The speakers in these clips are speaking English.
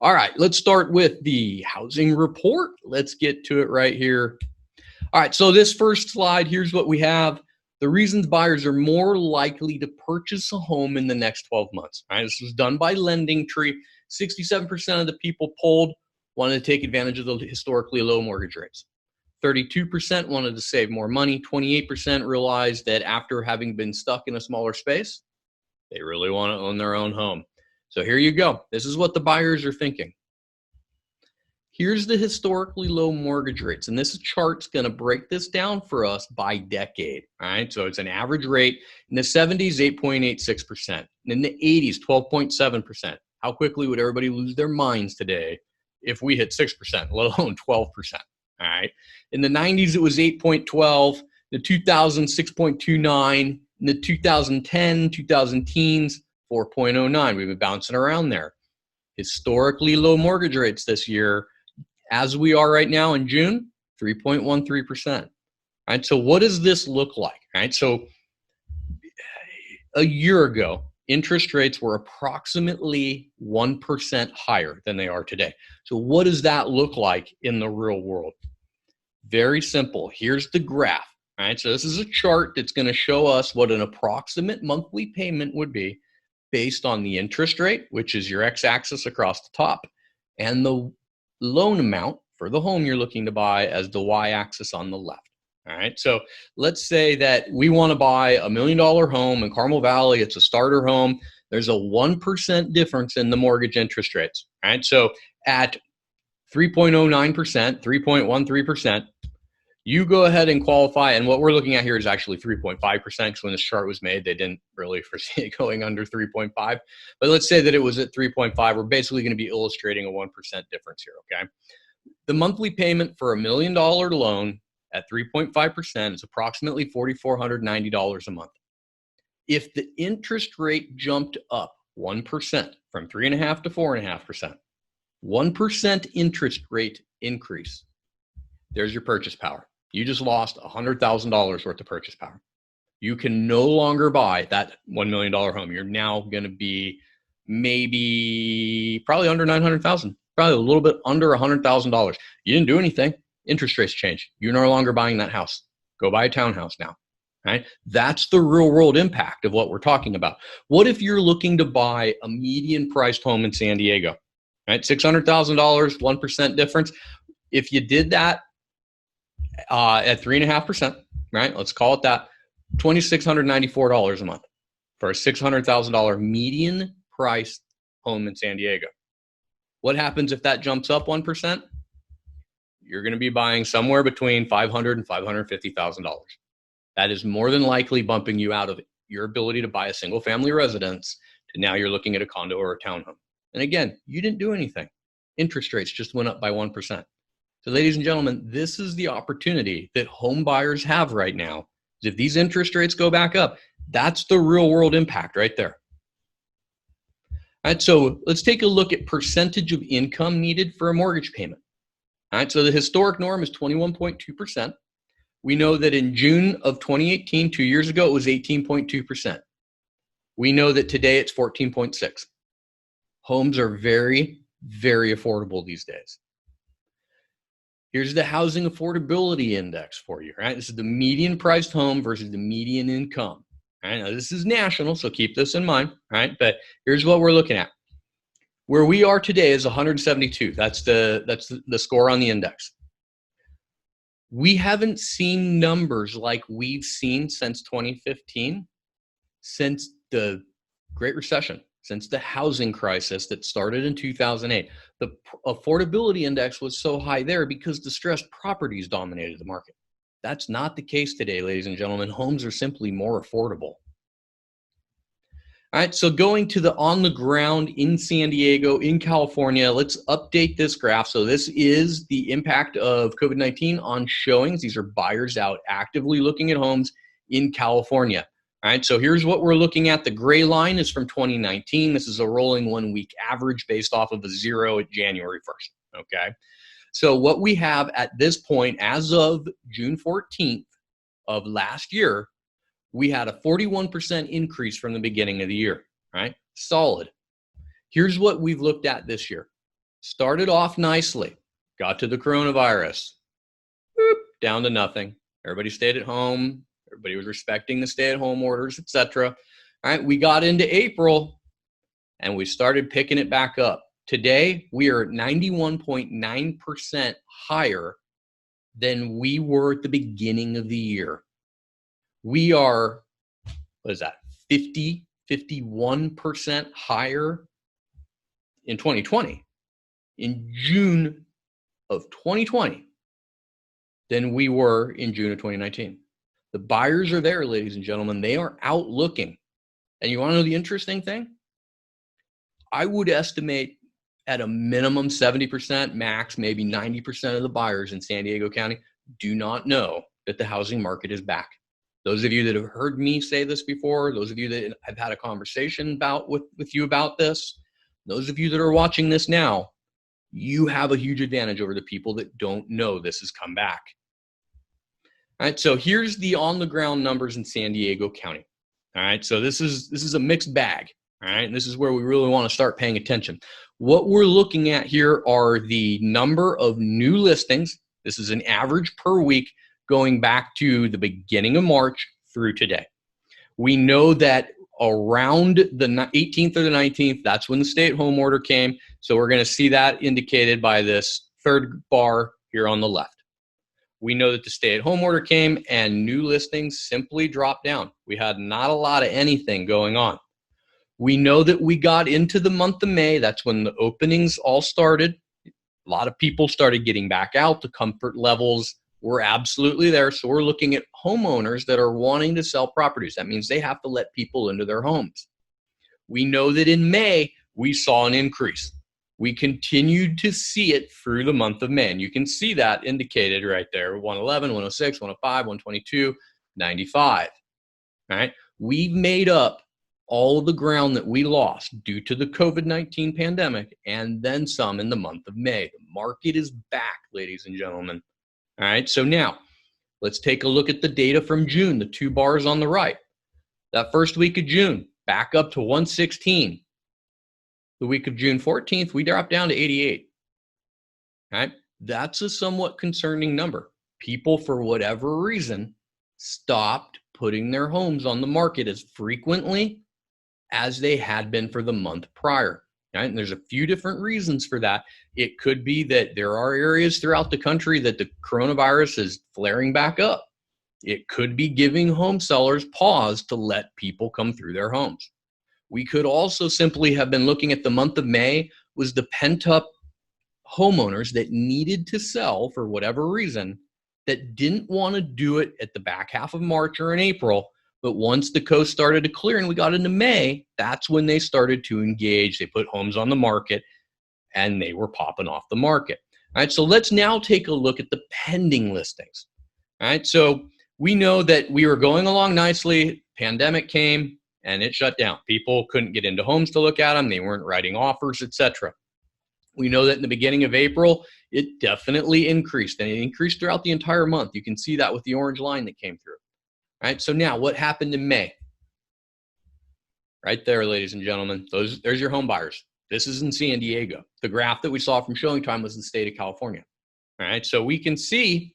All right, let's start with the housing report. Let's get to it right here. All right, so this first slide, here's what we have. The reasons buyers are more likely to purchase a home in the next 12 months. All right, this was done by LendingTree. 67% of the people polled wanted to take advantage of the historically low mortgage rates. 32% wanted to save more money. 28% realized that after having been stuck in a smaller space, they really want to own their own home. So here you go. This is what the buyers are thinking. Here's the historically low mortgage rates, and this chart's going to break this down for us by decade. All right, so it's an average rate in the 70s, 8.86%, in the 80s, 12.7%. How quickly would everybody lose their minds today if we hit 6%, let alone 12%? All right, in the 90s it was 8.12, the 2000s 6.29, in the 2010, 2000 teens 4.09. We've been bouncing around there. Historically low mortgage rates this year, as we are right now in June, 3.13%. All right, so what does this look like? All right, so a year ago, interest rates were approximately 1% higher than they are today. So what does that look like in the real world? Very simple. Here's the graph. All right, so this is a chart that's going to show us what an approximate monthly payment would be based on the interest rate, which is your x-axis across the top, and the loan amount for the home you're looking to buy as the y-axis on the left. All right, so let's say that we want to buy $1 million home in Carmel Valley. It's a starter home. There's a 1% difference in the mortgage interest rates. All right, so at 3.09%, 3.13%, you go ahead and qualify, and what we're looking at here is actually 3.5%, because when this chart was made, they didn't really foresee it going under 3.5. But let's say that it was at 3.5. We're basically going to be illustrating a 1% difference here, okay? The monthly payment for $1 million loan at 3.5% is approximately $4,490 a month. If the interest rate jumped up 1% from 3.5% to 4.5%, 1% interest rate increase, there's your purchase power. You just lost $100,000 worth of purchase power. You can no longer buy that $1 million home. You're now going to be probably under $900,000, probably a little bit under $100,000. You didn't do anything. Interest rates change. You're no longer buying that house. Go buy a townhouse now. Right? That's the real world impact of what we're talking about. What if you're looking to buy a median priced home in San Diego? Right? $600,000, 1% difference. If you did that at 3.5%, right? Let's call it that, $2,694 a month for a $600,000 median priced home in San Diego. What happens if that jumps up 1%? You're going to be buying somewhere between $500,000 and $550,000. That is more than likely bumping you out of your ability to buy a single family residence to now you're looking at a condo or a townhome. And again, you didn't do anything. Interest rates just went up by 1%. So ladies and gentlemen, this is the opportunity that home buyers have right now. If these interest rates go back up, that's the real world impact right there. All right, so let's take a look at percentage of income needed for a mortgage payment. All right, so the historic norm is 21.2%. We know that in June of 2018, 2 years ago, it was 18.2%. We know that today it's 14.6%. Homes are very, very affordable these days. Here's the housing affordability index for you, right? This is the median priced home versus the median income. Right? Now, this is national, so keep this in mind, right? But here's what we're looking at. Where we are today is 172. That's the score on the index. We haven't seen numbers like we've seen since 2015, since the Great Recession, since the housing crisis that started in 2008. The affordability index was so high there because distressed properties dominated the market. That's not the case today, ladies and gentlemen. Homes are simply more affordable. All right, so going to the on the ground in San Diego, in California, let's update this graph. So this is the impact of COVID-19 on showings. These are buyers out actively looking at homes in California. All right, so here's what we're looking at. The gray line is from 2019. This is a rolling 1 week average based off of a 0 at January 1st, okay? So what we have at this point, as of June 14th of last year, we had a 41% increase from the beginning of the year, right? Solid. Here's what we've looked at this year. Started off nicely, got to the coronavirus, whoop, down to nothing. Everybody stayed at home. Everybody was respecting the stay-at-home orders, etc. All right, we got into April and we started picking it back up. Today, we are 91.9% higher than we were at the beginning of the year. We are, what is that, 51% higher in 2020, in June of 2020, than we were in June of 2019. The buyers are there, ladies and gentlemen. They are out looking. And you want to know the interesting thing? I would estimate at a minimum 70%, max maybe 90% of the buyers in San Diego County do not know that the housing market is back. Those of you that have heard me say this before, those of you that I've had a conversation about with you about this, those of you that are watching this now, you have a huge advantage over the people that don't know this has come back. All right, so here's the on-the-ground numbers in San Diego County. All right, so this is a mixed bag. All right, and this is where we really want to start paying attention. What we're looking at here are the number of new listings. This is an average per week going back to the beginning of March through today. We know that around the 18th or the 19th, that's when the stay-at-home order came. So we're going to see that indicated by this third bar here on the left. We know that the stay-at-home order came and new listings simply dropped down. We had not a lot of anything going on. We know that we got into the month of May. That's when the openings all started. A lot of people started getting back out. The comfort levels were absolutely there. So we're looking at homeowners that are wanting to sell properties. That means they have to let people into their homes. We know that in May, we saw an increase. We continued to see it through the month of May. And you can see that indicated right there, 111, 106, 105, 122, 95. All right. We've made up all of the ground that we lost due to the COVID-19 pandemic and then some in the month of May. The market is back, ladies and gentlemen. All right, so now let's take a look at the data from June, the two bars on the right. That first week of June, back up to 116. The week of June 14th, we dropped down to 88. All right, that's a somewhat concerning number. People, for whatever reason, stopped putting their homes on the market as frequently as they had been for the month prior. Right? And there's a few different reasons for that. It could be that there are areas throughout the country that the coronavirus is flaring back up. It could be giving home sellers pause to let people come through their homes. We could also simply have been looking at the month of May was the pent-up homeowners that needed to sell for whatever reason that didn't want to do it at the back half of March or in April. But once the coast started to clear and we got into May, that's when they started to engage. They put homes on the market and they were popping off the market. All right, so let's now take a look at the pending listings. All right, so we know that we were going along nicely. Pandemic came and it shut down. People couldn't get into homes to look at them. They weren't writing offers, etc. We know that in the beginning of April, it definitely increased, and it increased throughout the entire month. You can see that with the orange line that came through. All right, so now what happened in May? Right there, ladies and gentlemen, there's your home buyers. This is in San Diego. The graph that we saw from showing time was the state of California. All right, so we can see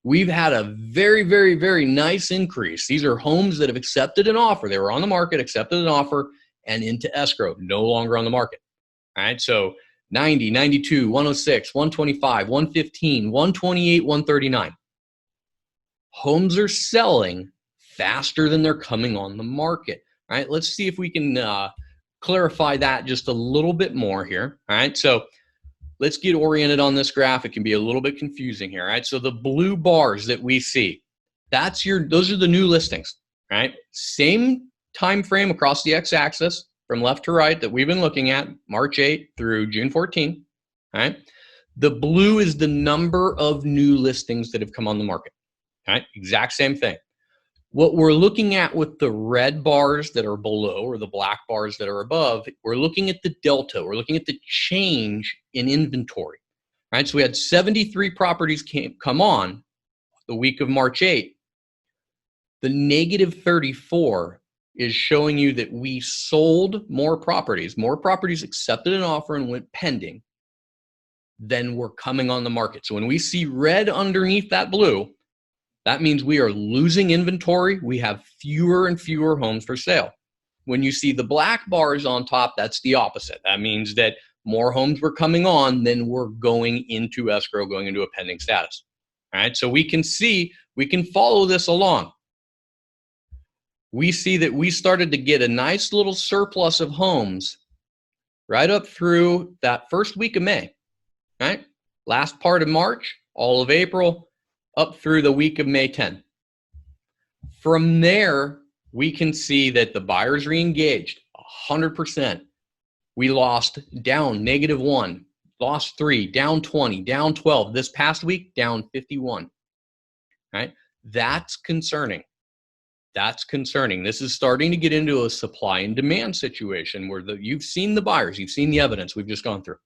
we've had a very, very, very nice increase. These are homes that have accepted an offer. They were on the market, accepted an offer, and into escrow, no longer on the market. All right, so 90, 92, 106, 125, 115, 128, 139. Homes are selling faster than they're coming on the market. All right, let's see if we can clarify that just a little bit more here. All right, so let's get oriented on this graph. It can be a little bit confusing here. All right, so the blue bars that we see, those are the new listings. All right, same time frame across the x-axis from left to right that we've been looking at, March 8th through June 14th. All right, the blue is the number of new listings that have come on the market. All right, exact same thing. What we're looking at with the red bars that are below or the black bars that are above, we're looking at the delta. We're looking at the change in inventory. All right, so we had 73 properties come on the week of March 8th. The negative 34 is showing you that we sold more properties. More properties accepted an offer and went pending. then we're coming on the market. So when we see red underneath that blue, that means we are losing inventory. We have fewer and fewer homes for sale. When you see the black bars on top, that's the opposite. That means that more homes were coming on than we're going into escrow, going into a pending status. All right, so we can follow this along. We see that we started to get a nice little surplus of homes right up through that first week of May, right? Last part of March, all of April, up through the week of May 10. From there, we can see that the buyers re-engaged 100%. We lost down -1, lost 3, down 20, down 12. This past week, down 51. Right? That's concerning. That's concerning. This is starting to get into a supply and demand situation where you've seen the buyers, you've seen the evidence we've just gone through.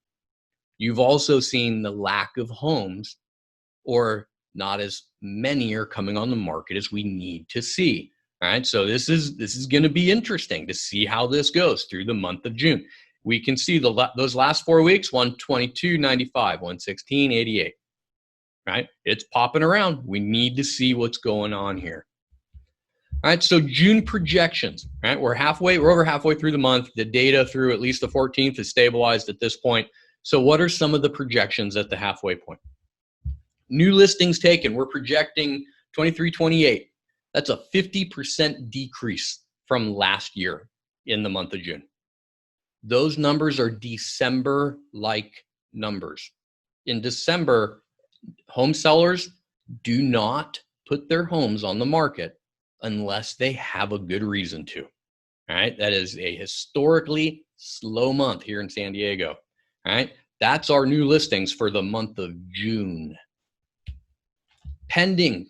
You've also seen the lack of homes, or not as many are coming on the market as we need to see. All right, so this is going to be interesting to see how this goes through the month of June. We can see those last 4 weeks, 122.95, 116.88. Right, it's popping around. We need to see what's going on here. All right, so June projections. Right, we're over halfway through the month. The data through at least the 14th is stabilized at this point. So what are some of the projections at the halfway point? New listings taken, we're projecting 2328. That's a 50% decrease from last year in the month of June. Those numbers are December-like numbers. In December, home sellers do not put their homes on the market unless they have a good reason to. All right, that is a historically slow month here in San Diego. All right, that's our new listings for the month of June. Pending,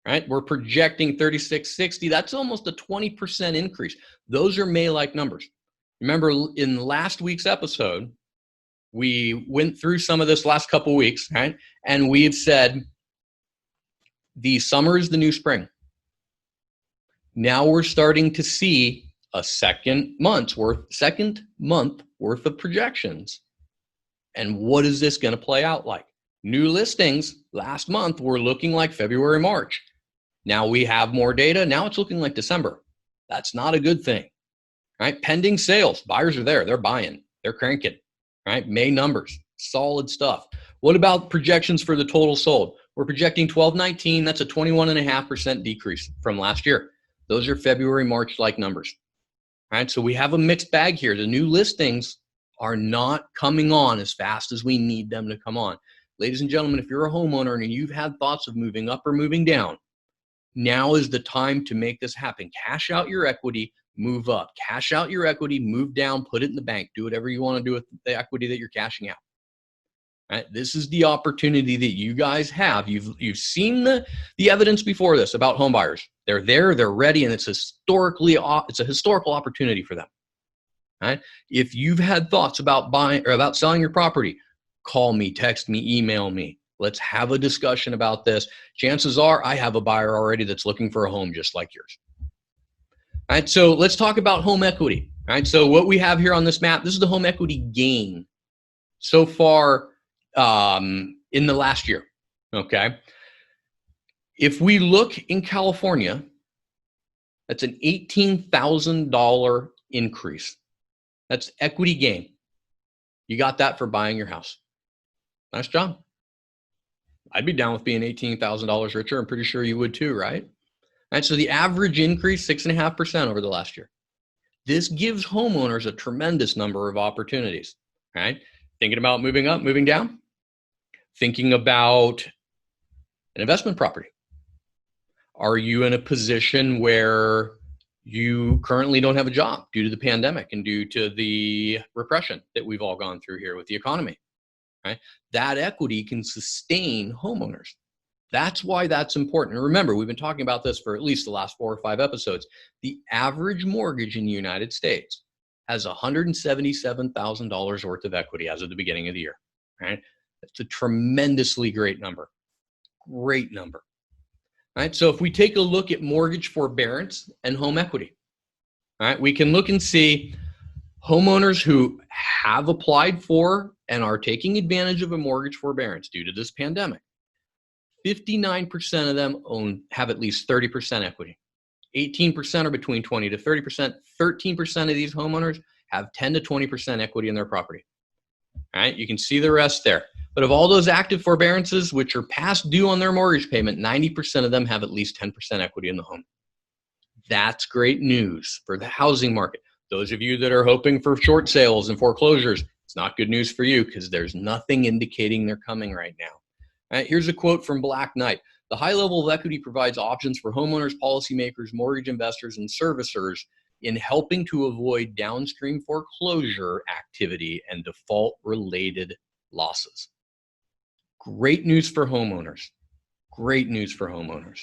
right? We're projecting 3660. That's almost a 20% increase. Those are May-like numbers. Remember, in last week's episode, we went through some of this last couple weeks, right? And we've said the summer is the new spring. Now we're starting to see a second month worth of projections. And what is this going to play out like? New listings last month were looking like February, March. Now we have more data. Now it's looking like December. That's not a good thing, right? Pending sales, buyers are there. They're buying. They're cranking, right? May numbers, solid stuff. What about projections for the total sold? We're projecting 1219. That's a 21.5% decrease from last year. Those are February, March-like numbers, right? So we have a mixed bag here. The new listings are not coming on as fast as we need them to come on. Ladies and gentlemen, if you're a homeowner and you've had thoughts of moving up or moving down, now is the time to make this happen. Cash out your equity, move up. Cash out your equity, move down, put it in the bank. Do whatever you want to do with the equity that you're cashing out. Right? This is the opportunity that you guys have. You've seen the evidence before this about home buyers. They're there, they're ready, and it's a historical opportunity for them. Right? If you've had thoughts about buying or about selling your property, call me, text me, email me. Let's have a discussion about this. Chances are I have a buyer already that's looking for a home just like yours. All right, so let's talk about home equity. All right, so what we have here on this map, this is the home equity gain so far in the last year, okay? If we look in California, that's an $18,000 increase. That's equity gain. You got that for buying your house. Nice job. I'd be down with being $18,000 richer. I'm pretty sure you would too, right? And so the average increase, 6.5% over the last year. This gives homeowners a tremendous number of opportunities, right? Thinking about moving up, moving down, thinking about an investment property. Are you in a position where you currently don't have a job due to the pandemic and due to the repression that we've all gone through here with the economy? Right? That equity can sustain homeowners. That's why that's important. And remember, we've been talking about this for at least the last 4 or 5 episodes. The average mortgage in the United States has $177,000 worth of equity as of the beginning of the year. Right? That's a tremendously great number. Great number. Right? So if we take a look at mortgage forbearance and home equity, all right, we can look and see homeowners who have applied for and are taking advantage of a mortgage forbearance due to this pandemic, 59% of them have at least 30% equity. 18% are between 20 to 30%. 13% of these homeowners have 10 to 20% equity in their property. All right, you can see the rest there. But of all those active forbearances, which are past due on their mortgage payment, 90% of them have at least 10% equity in the home. That's great news for the housing market. Those of you that are hoping for short sales and foreclosures, it's not good news for you because there's nothing indicating they're coming right now. All right, here's a quote from Black Knight. The high level of equity provides options for homeowners, policymakers, mortgage investors, and servicers in helping to avoid downstream foreclosure activity and default-related losses. Great news for homeowners. Great news for homeowners.